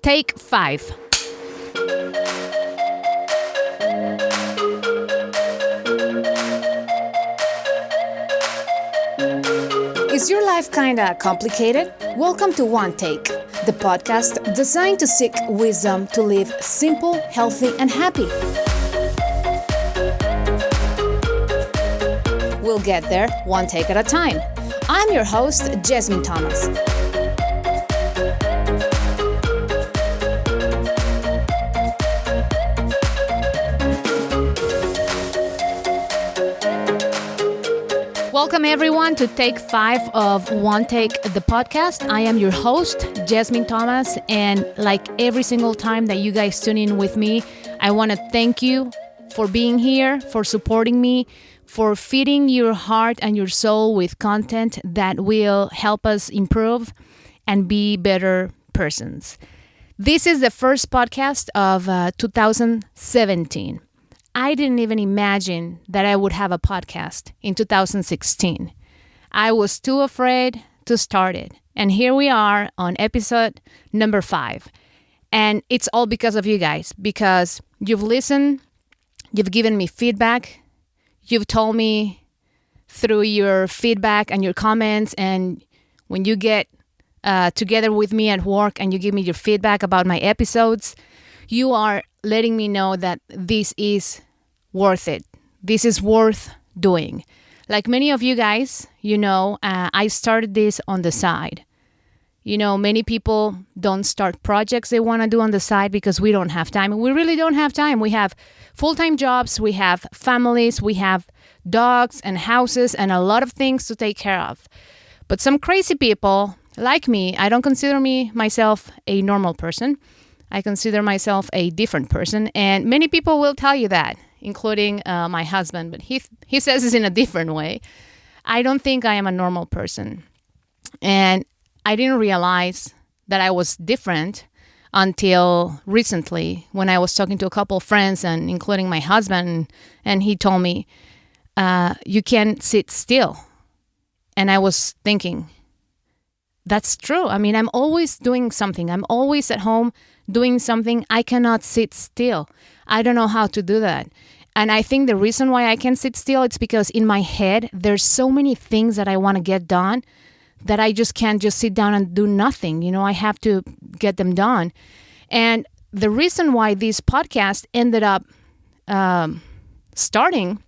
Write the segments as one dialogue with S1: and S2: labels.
S1: Take 5. Is your life kinda complicated? Welcome to One Take, the podcast designed to seek wisdom to live simple, healthy, and happy. We'll get there one take at a time. I'm your host, Jasmine Thomas. Welcome everyone to Take 5 of One Take, the podcast. I am your host, Jasmine Thomas, and like every single time that you guys tune in with me, I want to thank you for being here, for supporting me, for feeding your heart and your soul with content that will help us improve and be better persons. This is the first podcast of 2017. I didn't even imagine that I would have a podcast in 2016. I was too afraid to start it. And here we are on episode number 5. And it's all because of you guys, because you've listened, you've given me feedback, you've told me through your feedback and your comments, and when you get together with me at work and you give me your feedback about my episodes, you are letting me know that this is worth it. This is worth doing. Like many of you guys, I started this on the side. Many people don't start projects they want to do on the side because we don't have time. We really don't have time. We have full-time jobs, we have families, we have dogs and houses and a lot of things to take care of. But some crazy people like me, I don't consider myself a normal person. I consider myself a different person. And many people will tell you that, including my husband. But he says this in a different way. I don't think I am a normal person. And I didn't realize that I was different until recently when I was talking to a couple of friends, and including my husband, and he told me, you can't sit still. And I was thinking, that's true. I mean, I'm always doing something. I'm always at home doing something. I cannot sit still. I don't know how to do that. And I think the reason why I can sit still, it's because in my head, there's so many things that I want to get done that I just can't just sit down and do nothing. I have to get them done. And the reason why this podcast ended up starting,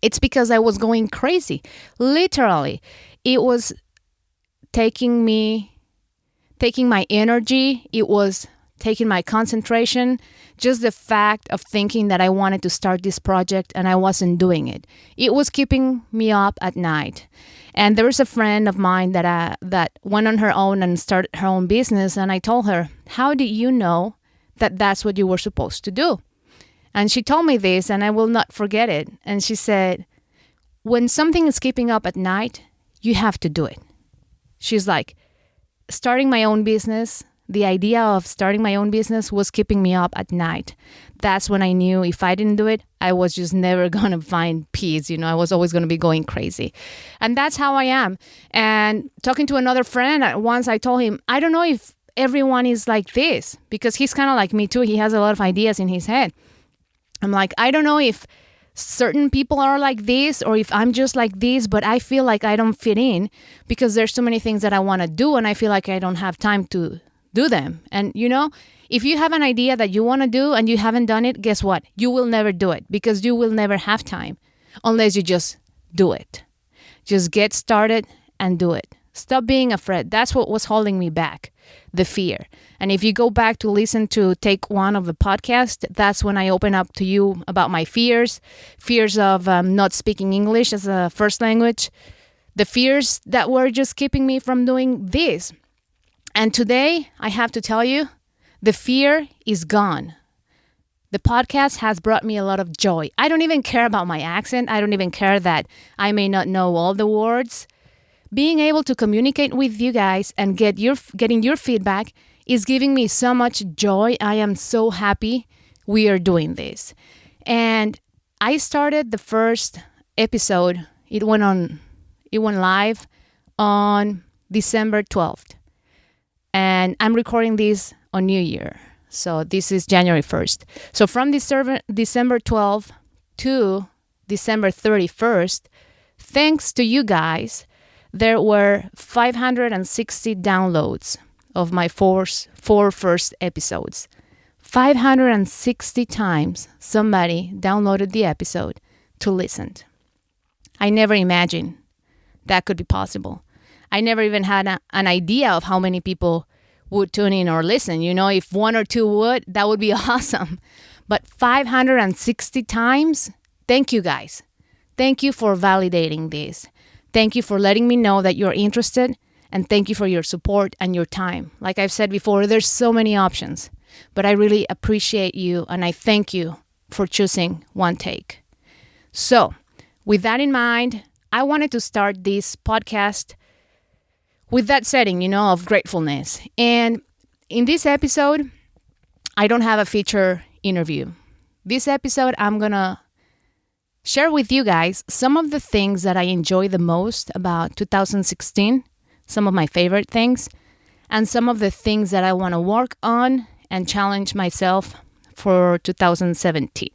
S1: it's because I was going crazy. Literally, it was taking my energy. It was taking my concentration. Just the fact of thinking that I wanted to start this project and I wasn't doing it. It was keeping me up at night. And there was a friend of mine that went on her own and started her own business. And I told her, how did you know that that's what you were supposed to do? And she told me this, and I will not forget it. And she said, when something is keeping up at night, you have to do it. She's like, starting my own business, the idea of starting my own business was keeping me up at night. That's when I knew if I didn't do it, I was just never going to find peace. I was always going to be going crazy. And that's how I am. And talking to another friend, once I told him, I don't know if everyone is like this, because he's kind of like me too. He has a lot of ideas in his head. I'm like, I don't know if certain people are like this or if I'm just like this, but I feel like I don't fit in because there's so many things that I want to do and I feel like I don't have time to do them. And if you have an idea that you want to do and you haven't done it, guess what? You will never do it because you will never have time unless you just do it. Just get started and do it. Stop being afraid. That's what was holding me back, the fear. And if you go back to listen to take 1 of the podcast, that's when I open up to you about my fears of not speaking English as a first language, the fears that were just keeping me from doing this. And today, I have to tell you, the fear is gone. The podcast has brought me a lot of joy. I don't even care about my accent. I don't even care that I may not know all the words. Being able to communicate with you guys and getting your feedback is giving me so much joy. I am so happy we are doing this. And I started the first episode. It went live on December 12th. And I'm recording this on New Year. So this is January 1st. So from December 12th to December 31st, thanks to you guys, there were 560 downloads of my four first episodes. 560 times somebody downloaded the episode to listen. I never imagined that could be possible. I never even had an idea of how many people would tune in or listen. If one or two would, that would be awesome. But 560 times, thank you guys. Thank you for validating this. Thank you for letting me know that you're interested, and thank you for your support and your time. Like I've said before, there's so many options, but I really appreciate you, and I thank you for choosing One Take. So, with that in mind, I wanted to start this podcast with that setting, of gratefulness. And in this episode, I don't have a feature interview. This episode, I'm going to share with you guys some of the things that I enjoy the most about 2016, some of my favorite things, and some of the things that I want to work on and challenge myself for 2017.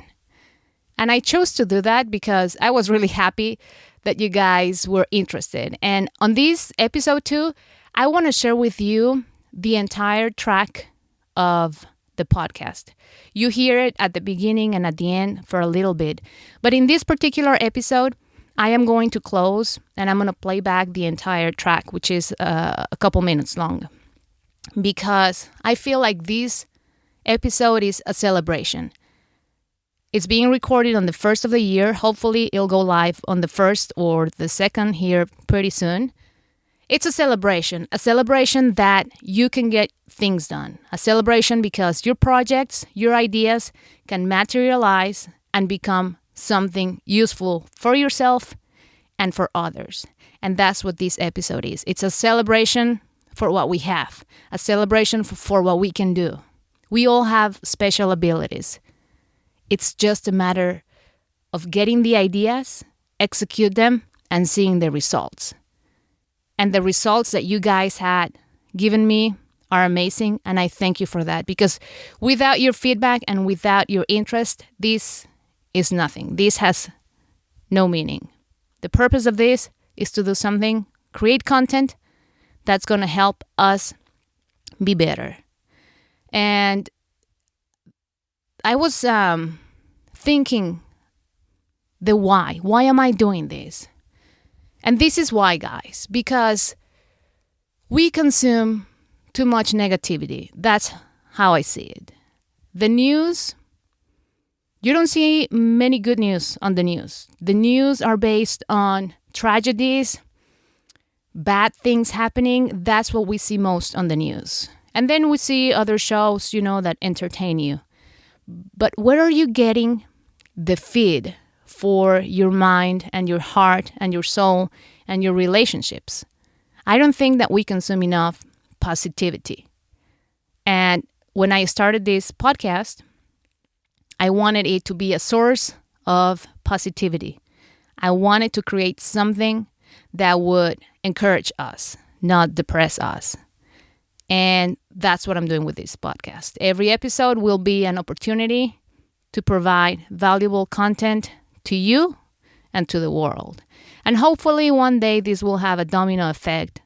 S1: And I chose to do that because I was really happy that you guys were interested. And on this episode 2, I want to share with you the entire track of the podcast. You hear it at the beginning and at the end for a little bit. But in this particular episode, I am going to close and I'm going to play back the entire track, which is a couple minutes long. Because I feel like this episode is a celebration. It's being recorded on the 1st of the year. Hopefully, it'll go live on the 1st or the 2nd here pretty soon. It's a celebration that you can get things done. A celebration because your projects, your ideas can materialize and become something useful for yourself and for others. And that's what this episode is. It's a celebration for what we have, a celebration for what we can do. We all have special abilities. It's just a matter of getting the ideas, execute them, and seeing the results. And the results that you guys had given me are amazing, and I thank you for that. Because without your feedback and without your interest, this is nothing. This has no meaning. The purpose of this is to do something, create content that's going to help us be better. And I was thinking the why. Why am I doing this? And this is why, guys. Because we consume too much negativity. That's how I see it. The news, you don't see many good news on the news. The news are based on tragedies, bad things happening. That's what we see most on the news. And then we see other shows, that entertain you. But where are you getting the feed for your mind and your heart and your soul and your relationships? I don't think that we consume enough positivity. And when I started this podcast, I wanted it to be a source of positivity. I wanted to create something that would encourage us, not depress us. And that's what I'm doing with this podcast. Every episode will be an opportunity to provide valuable content to you and to the world. And hopefully one day this will have a domino effect.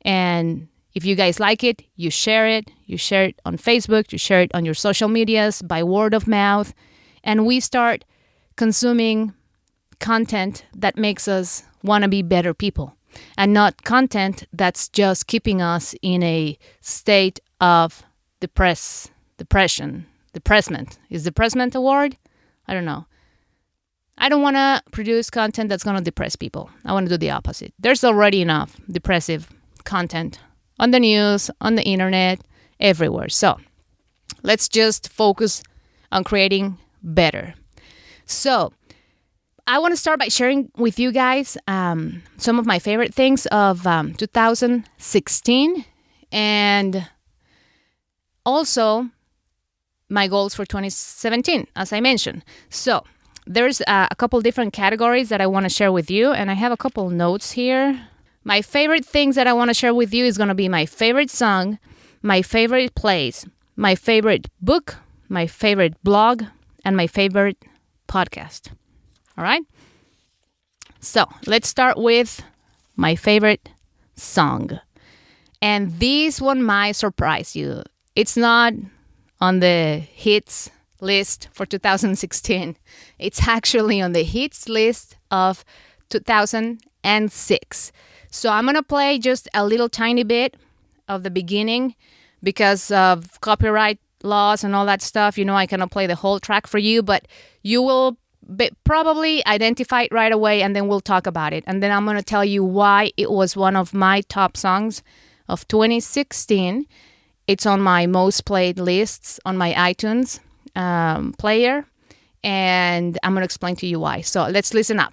S1: And if you guys like it, you share it. You share it on Facebook. You share it on your social medias by word of mouth. And we start consuming content that makes us want to be better people. And not content that's just keeping us in a state of depression. Depressment. Is depressment a word? I don't know. I don't want to produce content that's going to depress people. I want to do the opposite. There's already enough depressive content on the news, on the internet, everywhere. So let's just focus on creating better. So I want to start by sharing with you guys some of my favorite things of 2016 and also my goals for 2017, as I mentioned. So there's a couple different categories that I want to share with you, and I have a couple notes here. My favorite things that I want to share with you is going to be my favorite song, my favorite place, my favorite book, my favorite blog, and my favorite podcast. All right? So let's start with my favorite song. And this one might surprise you. It's not on the hits list for 2016. It's actually on the hits list of 2006. So I'm going to play just a little tiny bit of the beginning because of copyright laws and all that stuff. I cannot play the whole track for you, but you will probably identify it right away, and then we'll talk about it. And then I'm going to tell you why it was one of my top songs of 2016. It's on my most played lists on my iTunes player, and I'm going to explain to you why. So let's listen up.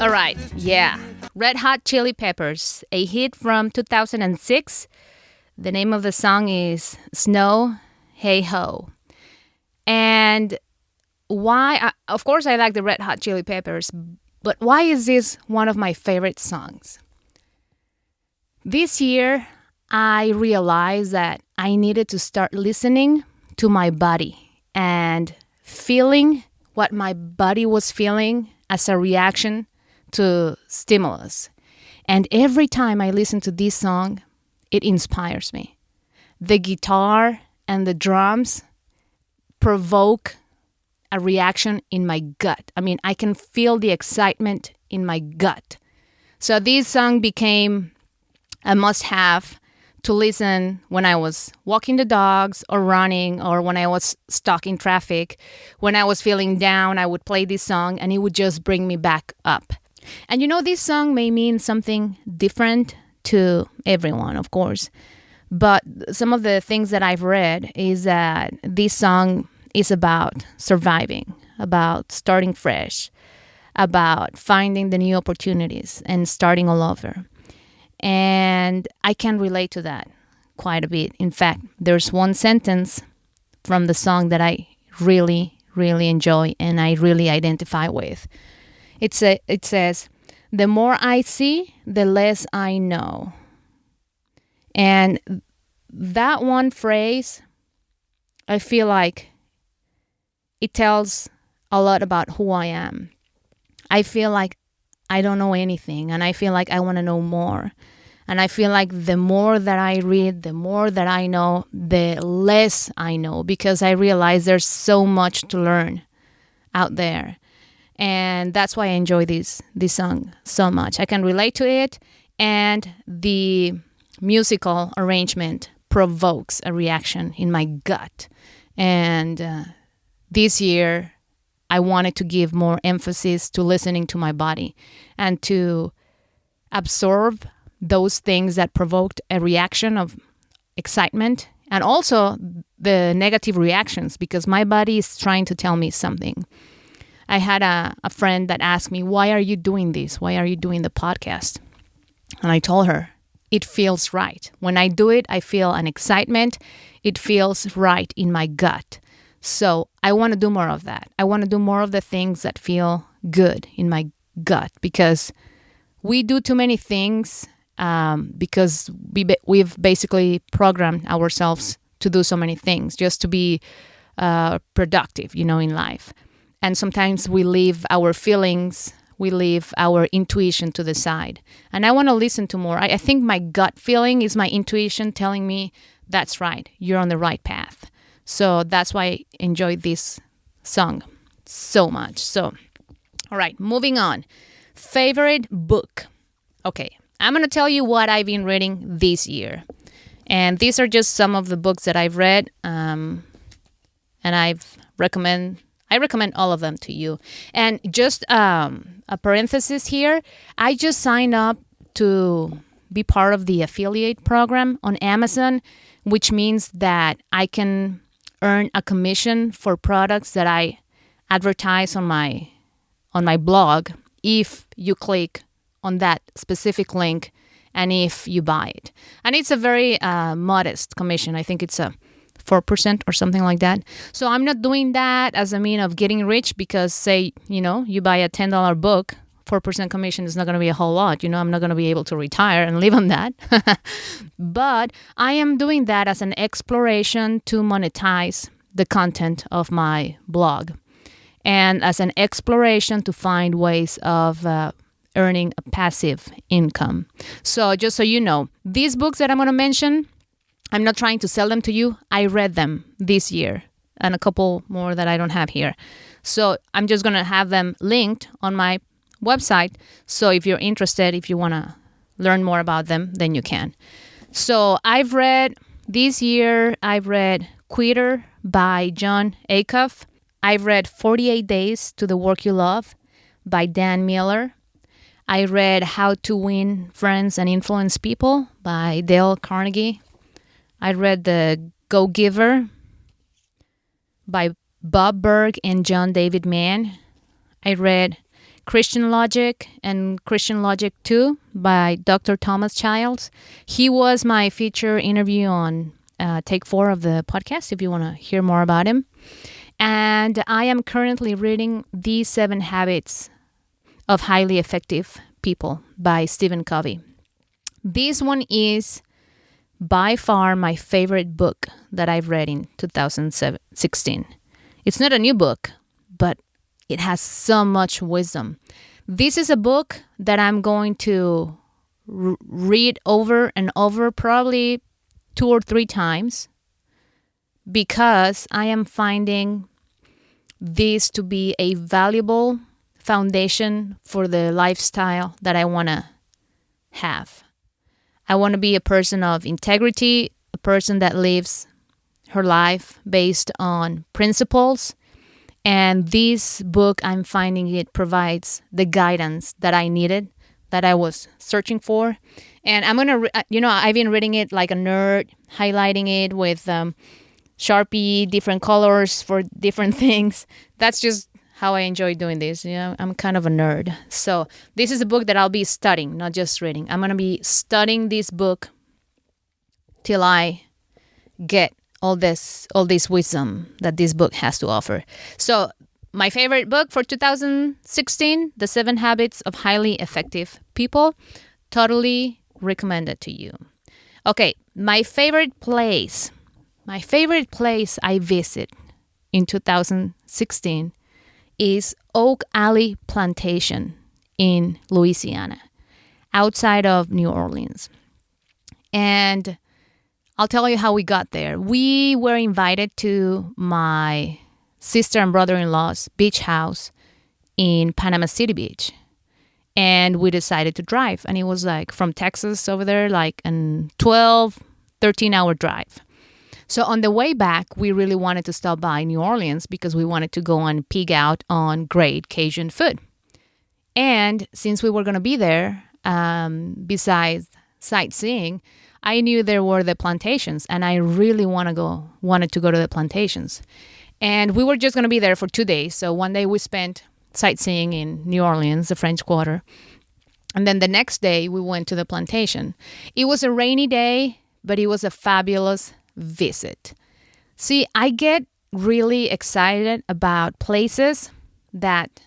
S1: All right, yeah. Red Hot Chili Peppers, a hit from 2006. The name of the song is Snow, Hey Ho. And why, of course I like the Red Hot Chili Peppers, but why is this one of my favorite songs? This year, I realized that I needed to start listening to my body and feeling what my body was feeling as a reaction to stimulus. And every time I listen to this song, it inspires me. The guitar and the drums provoke a reaction in my gut. I mean, I can feel the excitement in my gut. So this song became a must-have to listen when I was walking the dogs or running, or when I was stuck in traffic. When I was feeling down, I would play this song and it would just bring me back up. And this song may mean something different to everyone, of course. But some of the things that I've read is that this song is about surviving, about starting fresh, about finding the new opportunities and starting all over. And I can relate to that quite a bit. In fact, there's one sentence from the song that I really, really enjoy and I really identify with. It says, "The more I see, the less I know." And that one phrase, I feel like it tells a lot about who I am. I feel like I don't know anything, and I feel like I want to know more. And I feel like the more that I read, the more that I know, the less I know, because I realize there's so much to learn out there. And that's why I enjoy this song so much. I can relate to it, and the musical arrangement provokes a reaction in my gut. And this year, I wanted to give more emphasis to listening to my body and to absorb those things that provoked a reaction of excitement, and also the negative reactions, because my body is trying to tell me something. I had a friend that asked me, "Why are you doing this? Why are you doing the podcast?" And I told her, it feels right. When I do it, I feel an excitement. It feels right in my gut. So I want to do more of that. I want to do more of the things that feel good in my gut, because we do too many things because we've basically programmed ourselves to do so many things just to be productive, in life. And sometimes we leave our feelings, we leave our intuition to the side. And I want to listen to more. I think my gut feeling is my intuition telling me, that's right, you're on the right path. So that's why I enjoyed this song so much. So, all right, moving on. Favorite book. Okay, I'm going to tell you what I've been reading this year. And these are just some of the books that I've read. And I recommend all of them to you. And just a parenthesis here, I just signed up to be part of the affiliate program on Amazon, which means that I can earn a commission for products that I advertise on my blog if you click on that specific link and if you buy it. And it's a very modest commission. I think it's a 4% or something like that. So I'm not doing that as a mean of getting rich because, say, you buy a $10 book, 4% commission is not going to be a whole lot. I'm not going to be able to retire and live on that. But I am doing that as an exploration to monetize the content of my blog and as an exploration to find ways of earning a passive income. So just so you know, these books that I'm going to mention, I'm not trying to sell them to you. I read them this year and a couple more that I don't have here. So I'm just going to have them linked on my website. So if you're interested, if you want to learn more about them, then you can. So this year, I've read Quitter by Jon Acuff. I've read 48 Days to the Work You Love by Dan Miller. I read How to Win Friends and Influence People by Dale Carnegie. I read The Go-Giver by Bob Burg and John David Mann. I read Christian Logic and Christian Logic 2 by Dr. Thomas Childs. He was my feature interview on Take 4 of the podcast, if you want to hear more about him. And I am currently reading The 7 Habits of Highly Effective People by Stephen Covey. This one is by far my favorite book that I've read in 2016. It's not a new book, but it has so much wisdom. This is a book that I'm going to read over and over, probably 2 or 3 times, because I am finding this to be a valuable foundation for the lifestyle that I want to have. I want to be a person of integrity, a person that lives her life based on principles. And this book, I'm finding it provides the guidance that I needed, that I was searching for. And I'm going to, I've been reading it like a nerd, highlighting it with Sharpie, different colors for different things. That's just how I enjoy doing this. I'm kind of a nerd. So this is a book that I'll be studying, not just reading. I'm going to be studying this book till I get all this wisdom that this book has to offer. So my favorite book for 2016, The 7 Habits of Highly Effective People. Totally recommended to you. Okay, my favorite place I visit in 2016 is Oak Alley Plantation in Louisiana, outside of New Orleans. And I'll tell you how we got there. We were invited to my sister and brother-in-law's beach house in Panama City Beach. And we decided to drive. And it was like from Texas over there, like a 12, 13-hour drive. So on the way back, we really wanted to stop by New Orleans because we wanted to go and pig out on great Cajun food. And since we were going to be there, besides sightseeing, I knew there were the plantations, and I really wanted to go to the plantations. And we were just going to be there for 2 days. So one day we spent sightseeing in New Orleans, the French Quarter. And then the next day we went to the plantation. It was a rainy day, but it was a fabulous visit. See, I get really excited about places that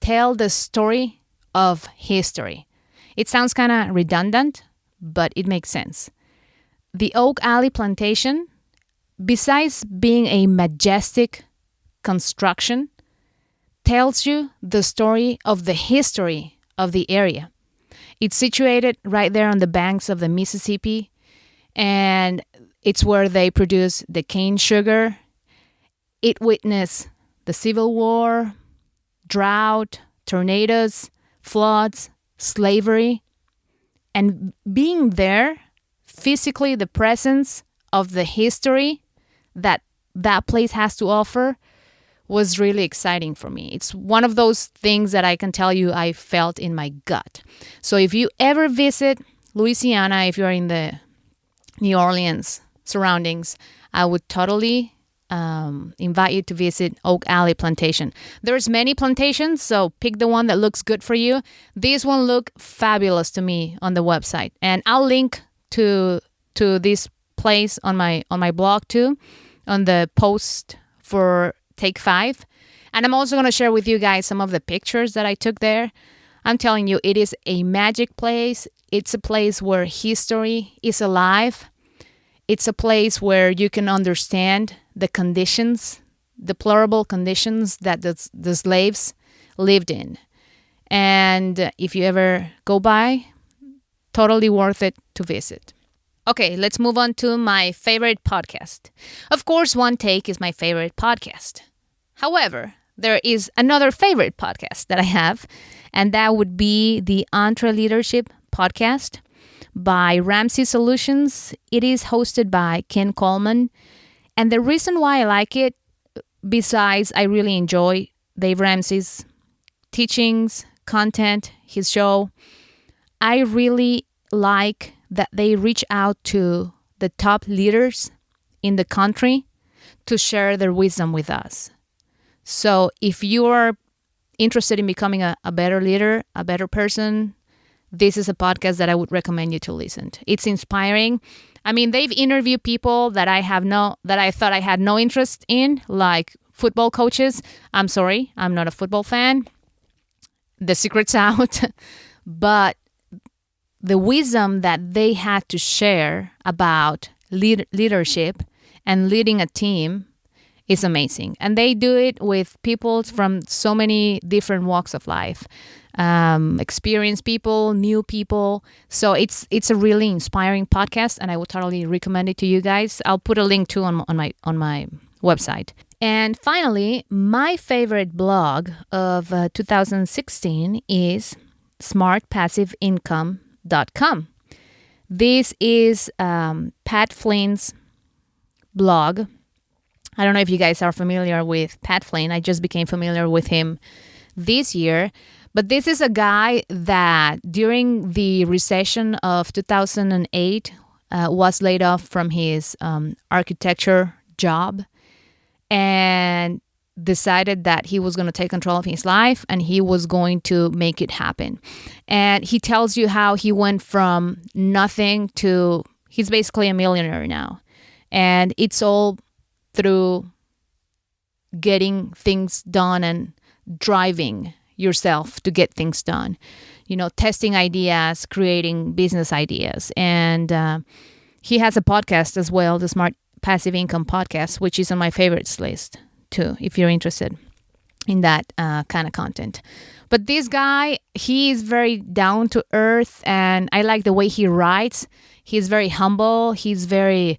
S1: tell the story of history. It sounds kind of redundant, but it makes sense. The Oak Alley Plantation, besides being a majestic construction, tells you the story of the history of the area. It's situated right there on the banks of the Mississippi, and it's where they produce the cane sugar. It witnessed the Civil War, drought, tornadoes, floods, slavery. And being there, physically the presence of the history that place has to offer was really exciting for me. It's one of those things that I can tell you I felt in my gut. So if you ever visit Louisiana, if you're in the New Orleans surroundings, I would totally invite you to visit Oak Alley Plantation. There's many plantations, so pick the one that looks good for you. This one looked fabulous to me on the website, and I'll link to this place on my blog too, on the post for Take 5. And I'm also going to share with you guys some of the pictures that I took there. I'm telling you, it is a magic place. It's a place where history is alive. It's a place where you can understand the conditions, deplorable conditions that the slaves lived in. And if you ever go by, totally worth it to visit. Okay, let's move on to my favorite podcast. Of course, One Take is my favorite podcast. However, there is another favorite podcast that I have, and that would be the EntreLeadership podcast by Ramsey Solutions. It is hosted by Ken Coleman. And the reason why I like it, besides I really enjoy Dave Ramsey's teachings, content, his show, I really like that they reach out to the top leaders in the country to share their wisdom with us. So if you are interested in becoming a better leader, a better person, this is a podcast that I would recommend you to listen to. It's inspiring. I mean, they've interviewed people that I thought I had no interest in, like football coaches. I'm sorry, I'm not a football fan. The secret's out. But the wisdom that they had to share about leadership and leading a team is amazing. And they do it with people from so many different walks of life. Experienced people, new people. So it's a really inspiring podcast, and I would totally recommend it to you guys. I'll put a link too on my website. And finally, my favorite blog of 2016 is smartpassiveincome.com. This is Pat Flynn's blog. I don't know if you guys are familiar with Pat Flynn. I just became familiar with him this year. But this is a guy that during the recession of 2008 was laid off from his architecture job and decided that he was going to take control of his life and he was going to make it happen. And he tells you how he went from nothing to, he's basically a millionaire now. And it's all through getting things done and driving yourself to get things done. You know, testing ideas, creating business ideas. And he has a podcast as well, the Smart Passive Income Podcast, which is on my favorites list too, if you're interested in that kind of content. But this guy, he is very down to earth, and I like the way he writes. He's very humble. He's very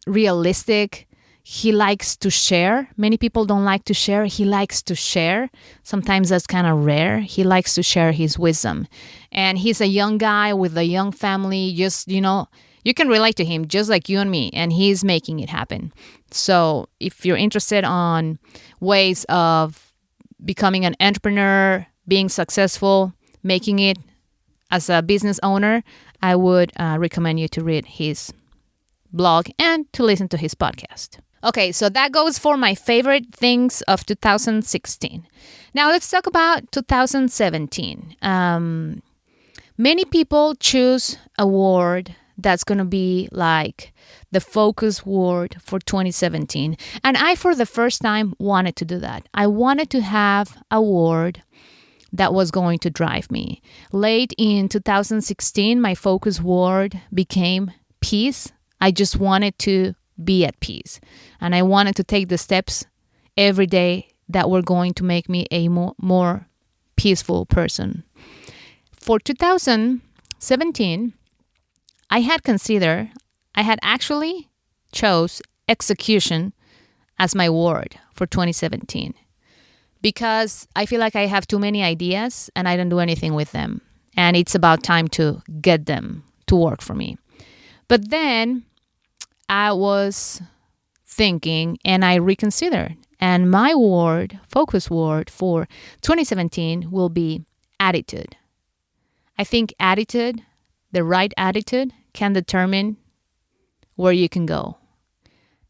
S1: realistic. He likes to share. Many people don't like to share. He likes to share. Sometimes that's kind of rare. He likes to share his wisdom. And he's a young guy with a young family. Just, you know, you can relate to him just like you and me, and he's making it happen. So if you're interested on ways of becoming an entrepreneur, being successful, making it as a business owner, I would recommend you to read his blog and to listen to his podcast. Okay, so that goes for my favorite things of 2016. Now let's talk about 2017. Many people choose a word that's going to be like the focus word for 2017. And I, for the first time, wanted to do that. I wanted to have a word that was going to drive me. Late in 2016, my focus word became peace. I just wanted to be at peace. And I wanted to take the steps every day that were going to make me a more peaceful person. For 2017, I had actually chose execution as my word for 2017 because I feel like I have too many ideas and I don't do anything with them. And it's about time to get them to work for me. But then I was thinking and I reconsidered. And my focus word for 2017 will be attitude. I think attitude, the right attitude, can determine where you can go.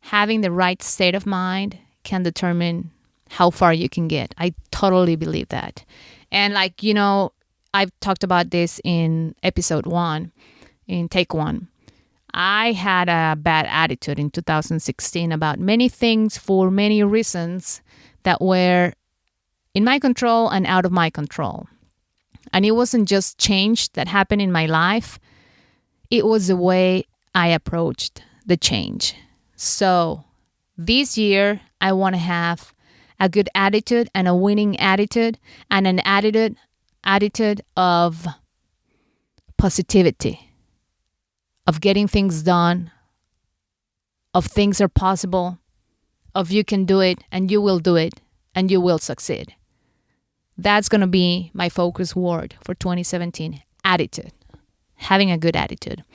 S1: having the right state of mind can determine how far you can get. I totally believe that. And I've talked about this in episode 1, in take 1. I had a bad attitude in 2016 about many things for many reasons that were in my control and out of my control. And it wasn't just change that happened in my life. It was the way I approached the change. So this year, I want to have a good attitude and a winning attitude and an attitude of positivity, of getting things done, of things are possible, of you can do it and you will do it and you will succeed. That's going to be my focus word for 2017, attitude. Having a good attitude.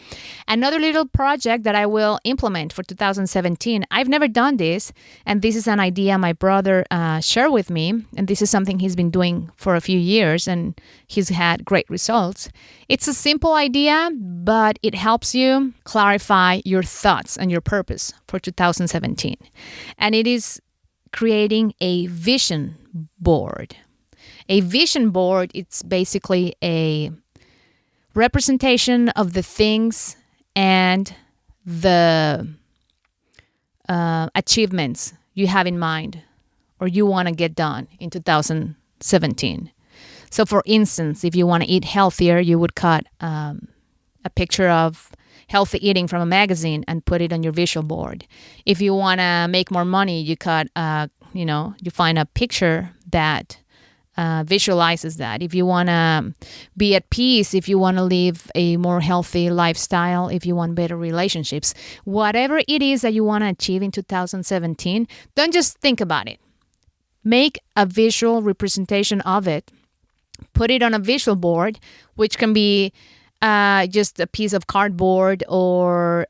S1: Another little project that I will implement for 2017, I've never done this, and this is an idea my brother shared with me, and this is something he's been doing for a few years, and he's had great results. It's a simple idea, but it helps you clarify your thoughts and your purpose for 2017. And it is creating a vision board. A vision board, it's basically a representation of the things and the achievements you have in mind or you want to get done in 2017. So for instance, if you want to eat healthier, you would cut a picture of healthy eating from a magazine and put it on your visual board. If you want to make more money, you you find a picture that visualizes that. If you want to be at peace, if you want to live a more healthy lifestyle, if you want better relationships, whatever it is that you want to achieve in 2017, don't just think about it. Make a visual representation of it. Put it on a visual board, which can be just a piece of cardboard or,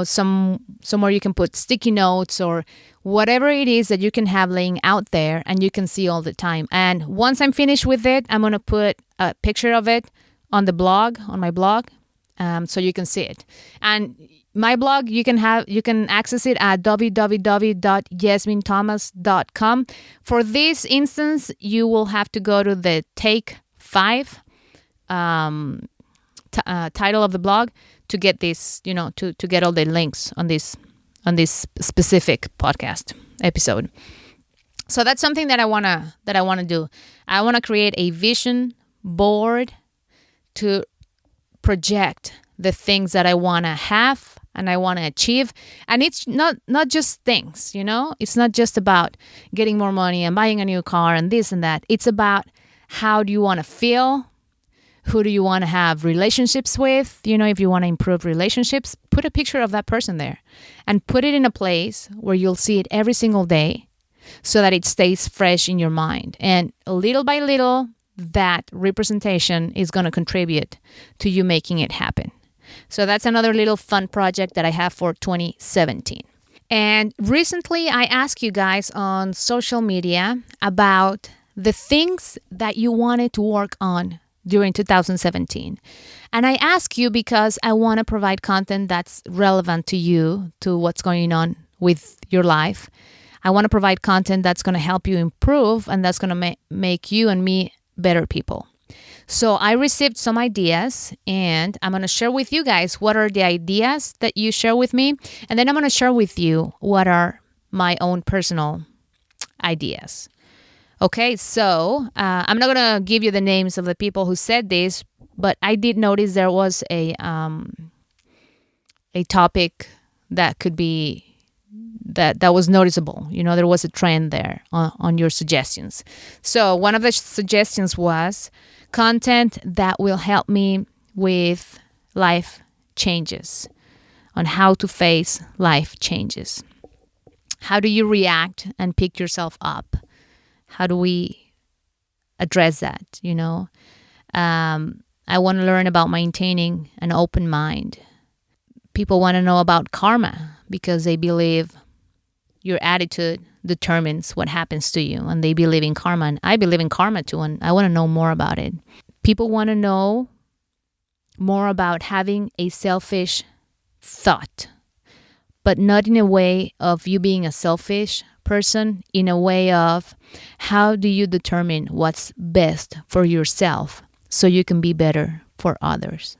S1: somewhere you can put sticky notes or whatever it is that you can have laying out there and you can see all the time. And once I'm finished with it, I'm going to put a picture of it on my blog, so you can see it. And my blog, you can access it at www.yasminthomas.com. For this instance, you will have to go to the Take 5 title of the blog to get this, to get all the links on this specific podcast episode. So that's something that I want to do. I want to create a vision board to project the things that I want to have and I want to achieve. And it's not just things, it's not just about getting more money and buying a new car and this and that. It's about how do you want to feel? Who do you want to have relationships with? If you want to improve relationships, put a picture of that person there and put it in a place where you'll see it every single day so that it stays fresh in your mind. And little by little, that representation is going to contribute to you making it happen. So that's another little fun project that I have for 2017. And recently, I asked you guys on social media about the things that you wanted to work on during 2017. And I ask you because I want to provide content that's relevant to you, to what's going on with your life. I want to provide content that's going to help you improve and that's going to make you and me better people. So I received some ideas and I'm going to share with you guys what are the ideas that you share with me. And then I'm going to share with you what are my own personal ideas. Okay, so I'm not going to give you the names of the people who said this, but I did notice there was a topic that could be that was noticeable. There was a trend there on your suggestions. So one of the suggestions was content that will help me with life changes, on how to face life changes. How do you react and pick yourself up? How do we address that? I want to learn about maintaining an open mind. People want to know about karma because they believe your attitude determines what happens to you, and they believe in karma. And I believe in karma too, and I want to know more about it. People want to know more about having a selfish thought, but not in a way of you being a selfish person, in a way of how do you determine what's best for yourself so you can be better for others.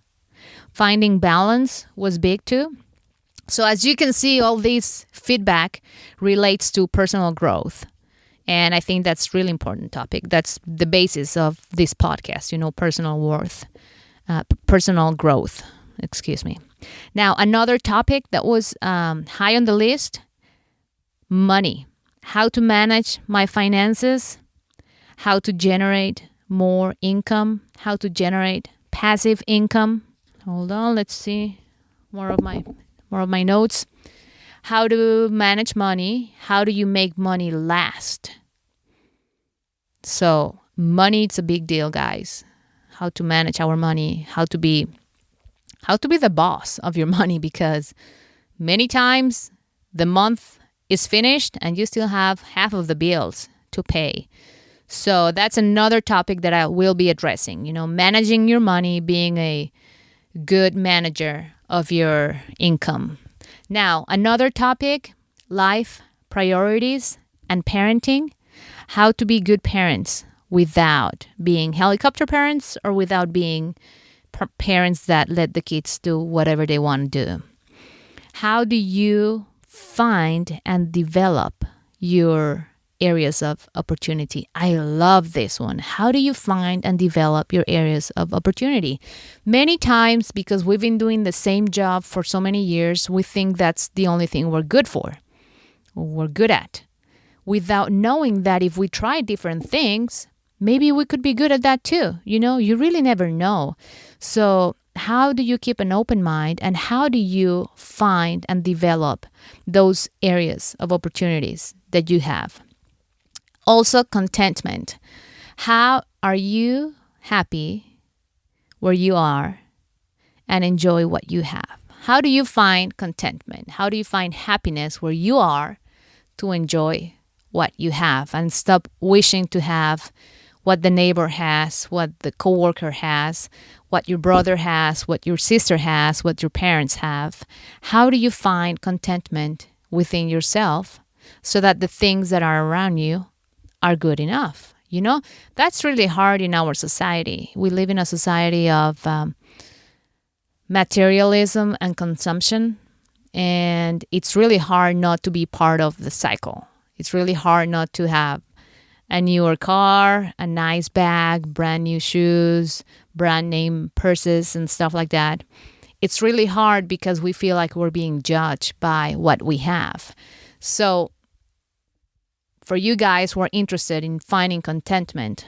S1: Finding balance was big too. So as you can see, all this feedback relates to personal growth. And I think that's really important topic. That's the basis of this podcast, personal growth, excuse me. Now, another topic that was high on the list, money. How to manage my finances, how to generate more income, how to generate passive income. Hold on, let's see more of my notes. How to manage money, how do you make money last? So, money, it's a big deal, guys. How to manage our money, how to be the boss of your money, because many times the month is finished and you still have half of the bills to pay. So that's another topic that I will be addressing, managing your money, being a good manager of your income. Now, another topic, life priorities and parenting, how to be good parents without being helicopter parents or without being parents that let the kids do whatever they want to do. How do you find and develop your areas of opportunity? I love this one. How do you find and develop your areas of opportunity? Many times, because we've been doing the same job for so many years, we think that's the only thing we're good for, or we're good at, without knowing that if we try different things, maybe we could be good at that too. You really never know. So how do you keep an open mind, and how do you find and develop those areas of opportunities that you have? Also, contentment. How are you happy where you are and enjoy what you have? How do you find contentment? How do you find happiness where you are to enjoy what you have and stop wishing to have what the neighbor has, what the coworker has, what your brother has, what your sister has, what your parents have? How do you find contentment within yourself so that the things that are around you are good enough? That's really hard in our society. We live in a society of materialism and consumption, and it's really hard not to be part of the cycle. It's really hard not to have a newer car, a nice bag, brand new shoes, brand name purses and stuff like that. It's really hard because we feel like we're being judged by what we have. So for you guys who are interested in finding contentment,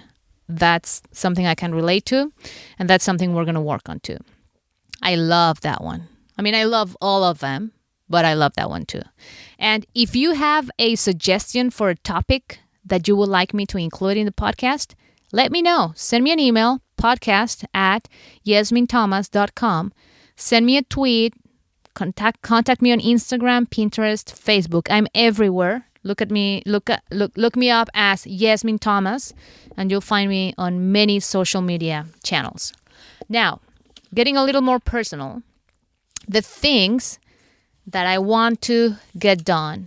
S1: that's something I can relate to, and that's something we're going to work on too. I love that one. I love all of them, but I love that one too. And if you have a suggestion for a topic that you would like me to include in the podcast, let me know. Send me an email, podcast@yasminthomas.com. Send me a tweet. Contact me on Instagram, Pinterest, Facebook. I'm everywhere. Look me up as Yasmin Thomas, and you'll find me on many social media channels. Now, getting a little more personal, the things that I want to get done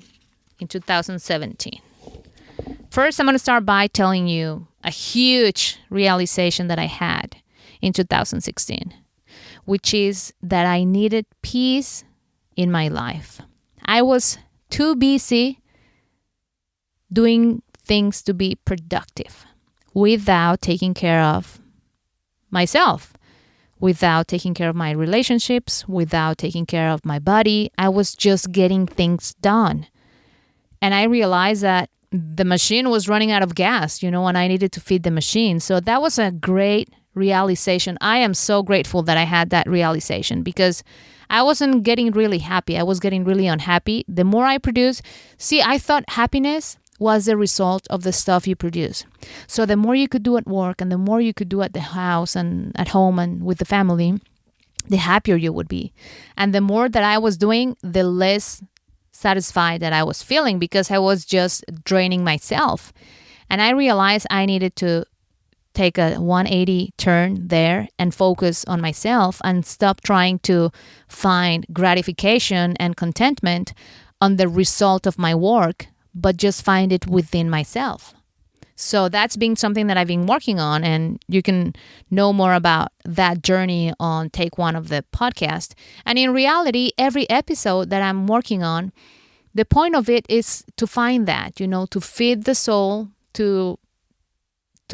S1: in 2017. First, I'm going to start by telling you a huge realization that I had in 2016, which is that I needed peace in my life. I was too busy doing things to be productive without taking care of myself, without taking care of my relationships, without taking care of my body. I was just getting things done. And I realized that the machine was running out of gas, and I needed to feed the machine. So that was a great realization. I am so grateful that I had that realization because I wasn't getting really happy. I was getting really unhappy. The more I produce, I thought happiness was the result of the stuff you produce. So the more you could do at work and the more you could do at the house and at home and with the family, the happier you would be. And the more that I was doing, the less satisfied that I was feeling because I was just draining myself. And I realized I needed to take a 180 turn there and focus on myself and stop trying to find gratification and contentment on the result of my work, but just find it within myself. So that's been something that I've been working on, and you can know more about that journey on Take One of the podcast. And in reality, every episode that I'm working on, the point of it is to find that, to feed the soul, to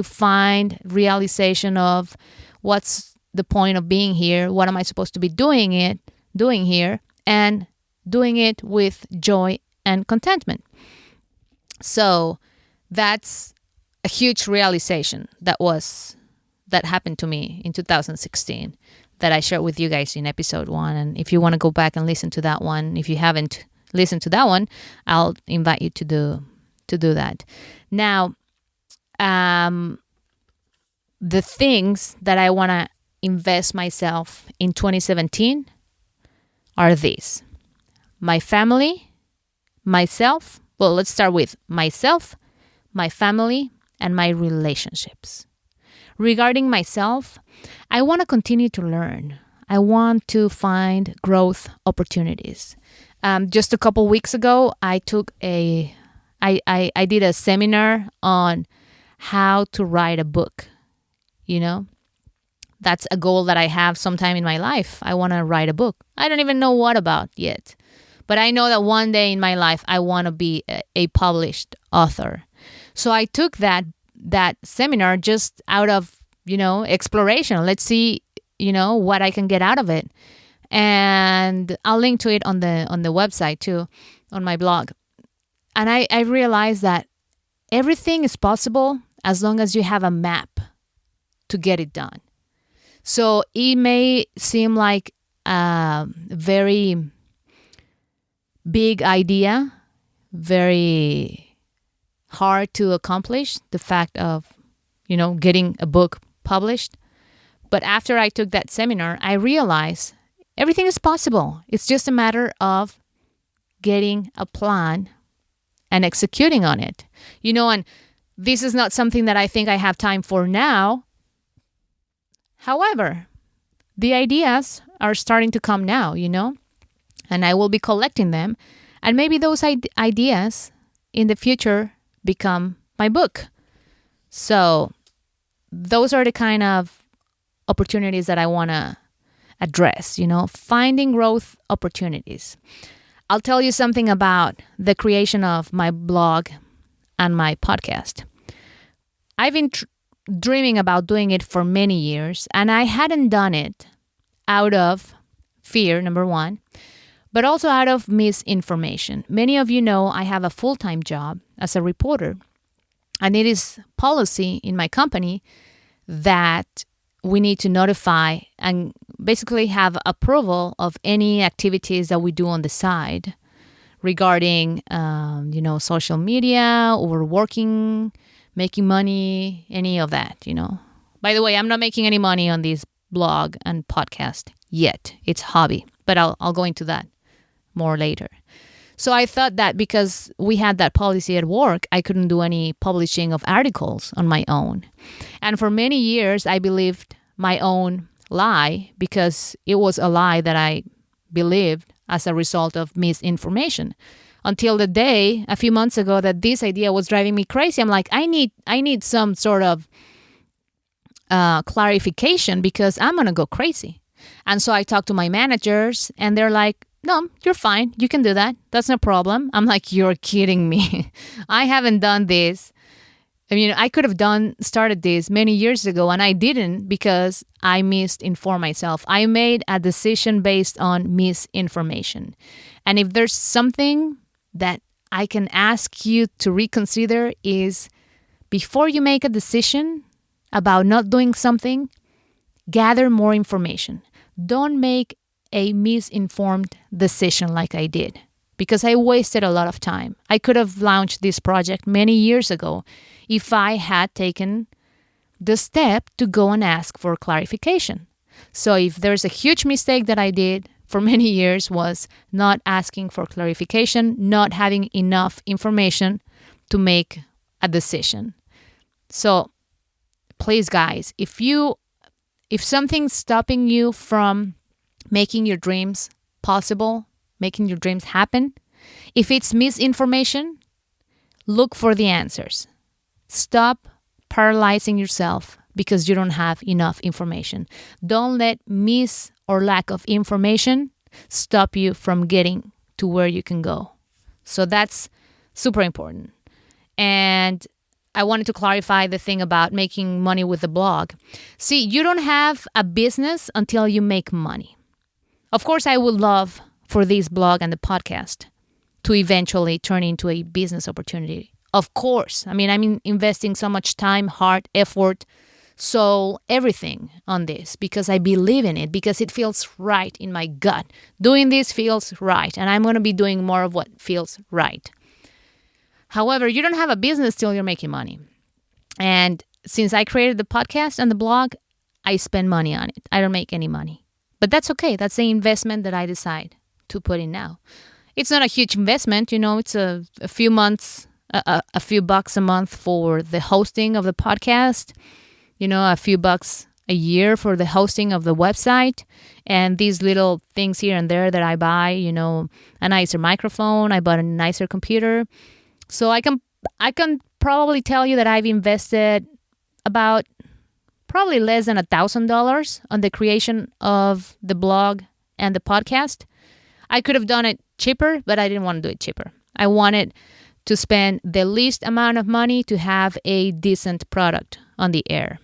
S1: find realization of what's the point of being here, what am I supposed to be doing here, and doing it with joy and contentment. So that's a huge realization that happened to me in 2016 that I shared with you guys in episode 1. And if you want to go back and listen to that one, if you haven't listened to that one, I'll invite you to do that. Now, the things that I want to invest myself in 2017 are these: my family, myself. Well, let's start with myself, my family, and my relationships. Regarding myself, I want to continue to learn. I want to find growth opportunities. Just a couple weeks ago, I did a seminar on how to write a book. That's a goal that I have sometime in my life. I want to write a book. I don't even know what about yet. But I know that one day in my life, I want to be a published author. So I took that seminar just out of, exploration. Let's see, what I can get out of it. And I'll link to it on the website too, on my blog. And I realized that everything is possible as long as you have a map to get it done. So it may seem like a very big idea, very hard to accomplish, the fact of, getting a book published. But after I took that seminar, I realized everything is possible. It's just a matter of getting a plan and executing on it. And this is not something that I think I have time for now. However, the ideas are starting to come now, and I will be collecting them. And maybe those ideas in the future become my book. So those are the kind of opportunities that I want to address, finding growth opportunities. I'll tell you something about the creation of my blog and my podcast. I've been dreaming about doing it for many years, and I hadn't done it out of fear, number one, but also out of misinformation. Many of you know I have a full-time job as a reporter, and it is policy in my company that we need to notify and basically have approval of any activities that we do on the side regarding, social media or working, making money, any of that, By the way, I'm not making any money on this blog and podcast yet. It's hobby, but I'll go into that more later. So I thought that because we had that policy at work, I couldn't do any publishing of articles on my own. And for many years, I believed my own lie because it was a lie that I believed as a result of misinformation. Until the day, a few months ago, that this idea was driving me crazy. I'm like, I need some sort of clarification because I'm going to go crazy. And so I talked to my managers and they're like, no, you're fine. You can do that. That's no problem. I'm like, you're kidding me. I haven't done this. I could have started this many years ago and I didn't because I misinformed myself. I made a decision based on misinformation. And if there's something that I can ask you to reconsider is before you make a decision about not doing something, gather more information. Don't make a misinformed decision like I did because I wasted a lot of time. I could have launched this project many years ago if I had taken the step to go and ask for clarification. So if there's a huge mistake that I did for many years was not asking for clarification, not having enough information to make a decision. So please, guys, if something's stopping you from making your dreams possible, making your dreams happen, if it's misinformation, look for the answers. Stop paralyzing yourself because you don't have enough information. Don't let miss or lack of information stop you from getting to where you can go. So that's super important. And I wanted to clarify the thing about making money with the blog. See, you don't have a business until you make money. Of course, I would love for this blog and the podcast to eventually turn into a business opportunity. Of course. I mean, I'm investing so much time, heart, effort, soul, everything on this because I believe in it, because it feels right in my gut. Doing this feels right, and I'm going to be doing more of what feels right. However, you don't have a business till you're making money. And since I created the podcast and the blog, I spend money on it. I don't make any money. But that's okay. That's the investment that I decide to put in now. It's not a huge investment. It's a few months, a few bucks a month for the hosting of the podcast, a few bucks a year for the hosting of the website, and these little things here and there that I buy, a nicer microphone. I bought a nicer computer. So I can probably tell you that I've invested about probably less than $1,000 on the creation of the blog and the podcast. I could have done it cheaper, but I didn't want to do it cheaper. I wanted to spend the least amount of money to have a decent product on the air.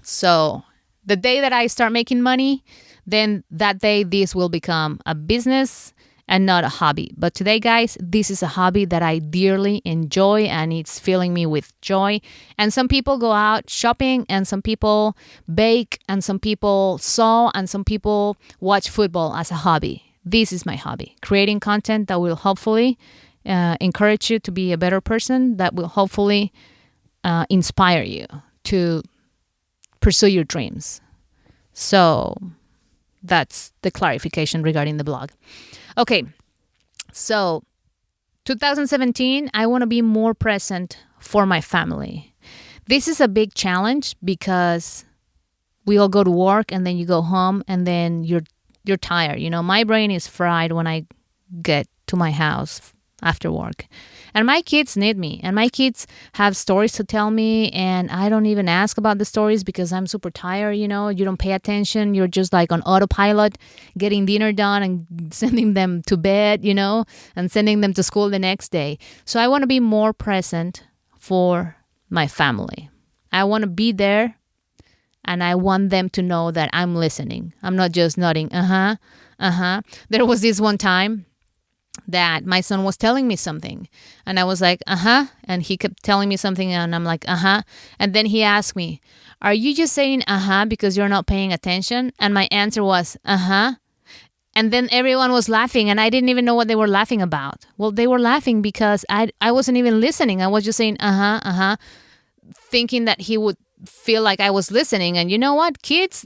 S1: So the day that I start making money, then that day this will become a business and not a hobby. But today, guys, this is a hobby that I dearly enjoy, and it's filling me with joy. And some people go out shopping, and some people bake, and some people sew, and some people watch football as a hobby. This is my hobby, creating content that will hopefully encourage you to be a better person, that will hopefully inspire you to pursue your dreams. So that's the clarification regarding the blog. Okay, so 2017, I want to be more present for my family. This is a big challenge because we all go to work and then you go home and then you're tired. My brain is fried when I get to my house after work. And my kids need me. And my kids have stories to tell me. And I don't even ask about the stories because I'm super tired. You don't pay attention. You're just like on autopilot, getting dinner done and sending them to bed, and sending them to school the next day. So I want to be more present for my family. I want to be there. And I want them to know that I'm listening. I'm not just nodding, There was this one time that my son was telling me something. And I was like, And he kept telling me something and I'm like, And then he asked me, are you just saying because you're not paying attention? And my answer was, And then everyone was laughing and I didn't even know what they were laughing about. Well, they were laughing because I wasn't even listening. I was just saying, thinking that he would feel like I was listening. And you know what? Kids,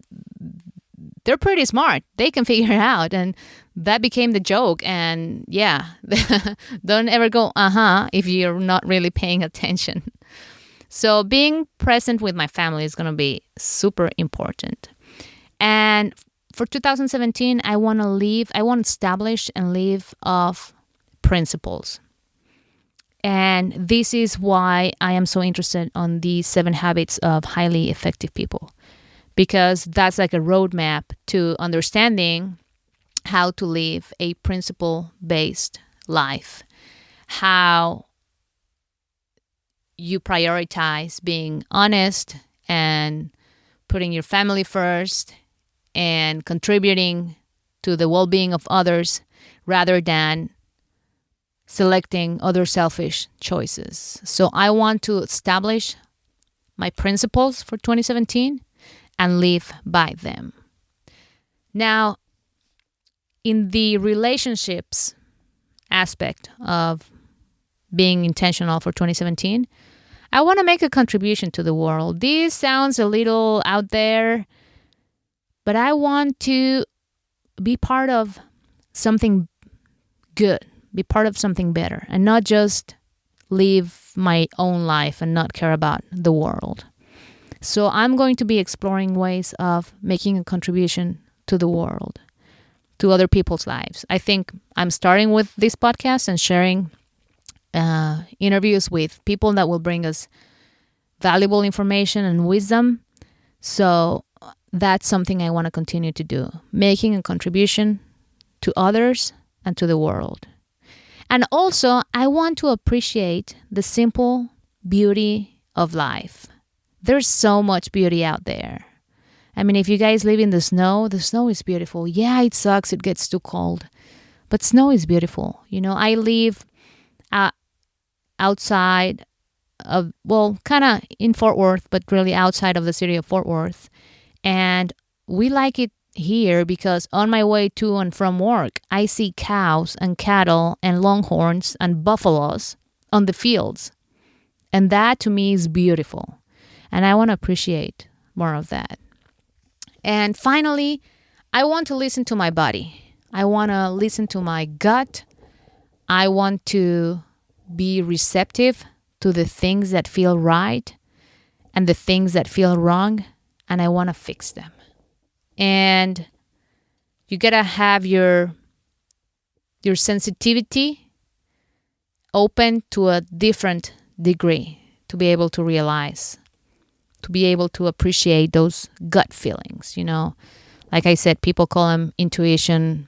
S1: they're pretty smart. They can figure it out. And that became the joke. And yeah, don't ever go, if you're not really paying attention. So being present with my family is going to be super important. And for 2017, I want to establish and live off principles. And this is why I am so interested on the 7 habits of highly effective people, because that's like a roadmap to understanding how to live a principle-based life, how you prioritize being honest and putting your family first and contributing to the well-being of others rather than selecting other selfish choices. So I want to establish my principles for 2017 and live by them. Now, in the relationships aspect of being intentional for 2017, I want to make a contribution to the world. This sounds a little out there, but I want to be part of something good, be part of something better, and not just live my own life and not care about the world. So I'm going to be exploring ways of making a contribution to the world, to other people's lives. I think I'm starting with this podcast and sharing interviews with people that will bring us valuable information and wisdom. So that's something I want to continue to do, making a contribution to others and to the world. And also, I want to appreciate the simple beauty of life. There's so much beauty out there. I mean, if you guys live in the snow is beautiful. Yeah, it sucks. It gets too cold. But snow is beautiful. You know, I live outside of, well, kind of in Fort Worth, but really outside of the city of Fort Worth. And we like it here because on my way to and from work, I see cows and cattle and longhorns and buffaloes on the fields. And that to me is beautiful. And I want to appreciate more of that. And finally, I want to listen to my body. I want to listen to my gut. I want to be receptive to the things that feel right and the things that feel wrong. And I want to fix them. And you got to have your sensitivity open to a different degree to be able to realize, to be able to appreciate those gut feelings, you know. Like I said, people call them intuition.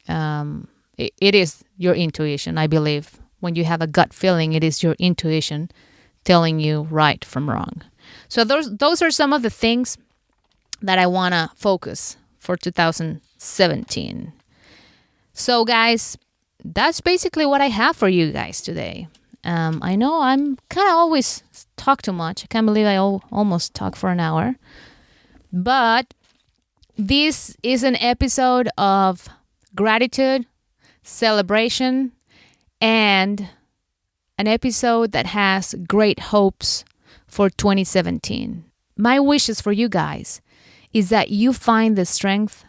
S1: It is your intuition, I believe. When you have a gut feeling, it is your intuition telling you right from wrong. So those are some of the things that I want to focus for 2017. So guys, that's basically what I have for you guys today. I know I'm kind of always talk too much. I can't believe I almost talked for an hour. But this is an episode of gratitude, celebration, and an episode that has great hopes for 2017. My wishes for you guys is that you find the strength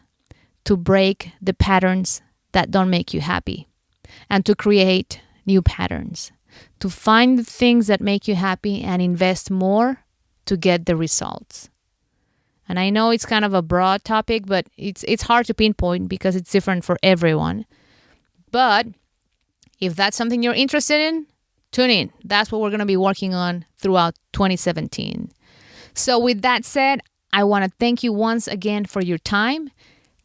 S1: to break the patterns that don't make you happy and to create new patterns, to find the things that make you happy and invest more to get the results. And I know it's kind of a broad topic, but it's hard to pinpoint because it's different for everyone. But if that's something you're interested in, tune in. That's what we're going to be working on throughout 2017. So with that said, I want to thank you once again for your time.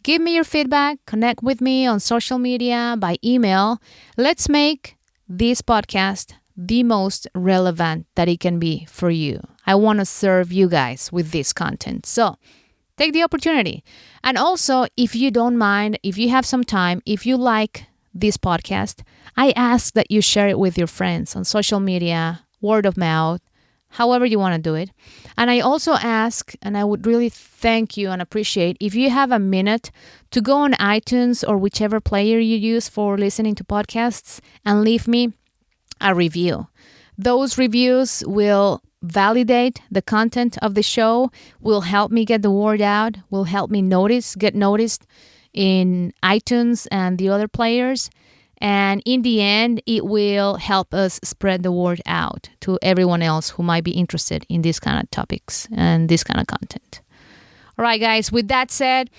S1: Give me your feedback. Connect with me on social media, by email. Let's make this podcast the most relevant that it can be for you. I want to serve you guys with this content. So take the opportunity. And also, if you don't mind, if you have some time, if you like this podcast, I ask that you share it with your friends on social media, word of mouth, however you want to do it. And I also ask, and I would really thank you and appreciate if you have a minute to go on iTunes or whichever player you use for listening to podcasts and leave me a review. Those reviews will validate the content of the show, will help me get the word out, will help me get noticed in iTunes and the other players. And in the end, it will help us spread the word out to everyone else who might be interested in these kind of topics and this kind of content. All right, guys, with that said,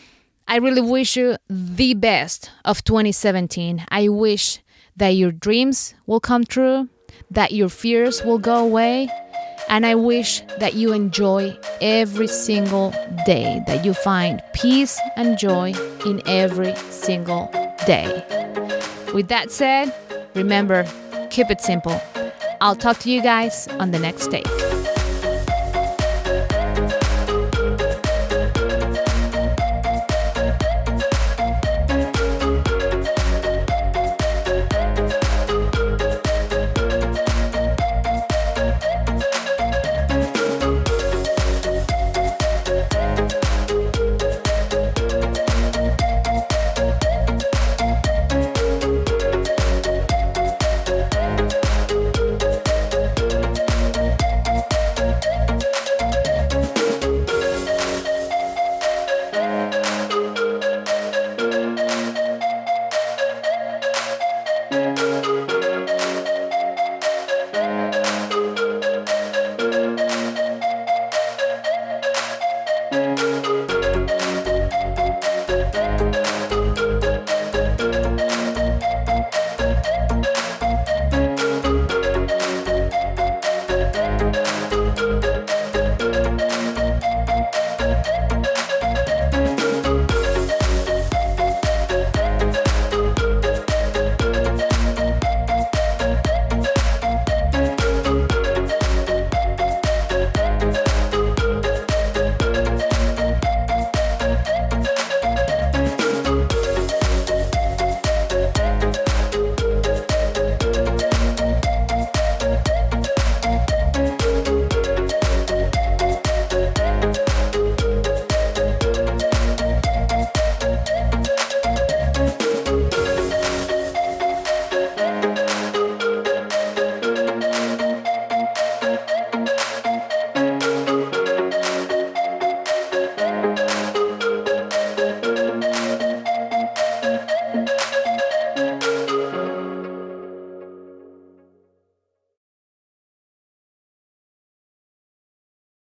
S1: I really wish you the best of 2017. I wish that your dreams will come true, that your fears will go away, and I wish that you enjoy every single day, that you find peace and joy in every single day. With that said, remember, keep it simple. I'll talk to you guys on the next day.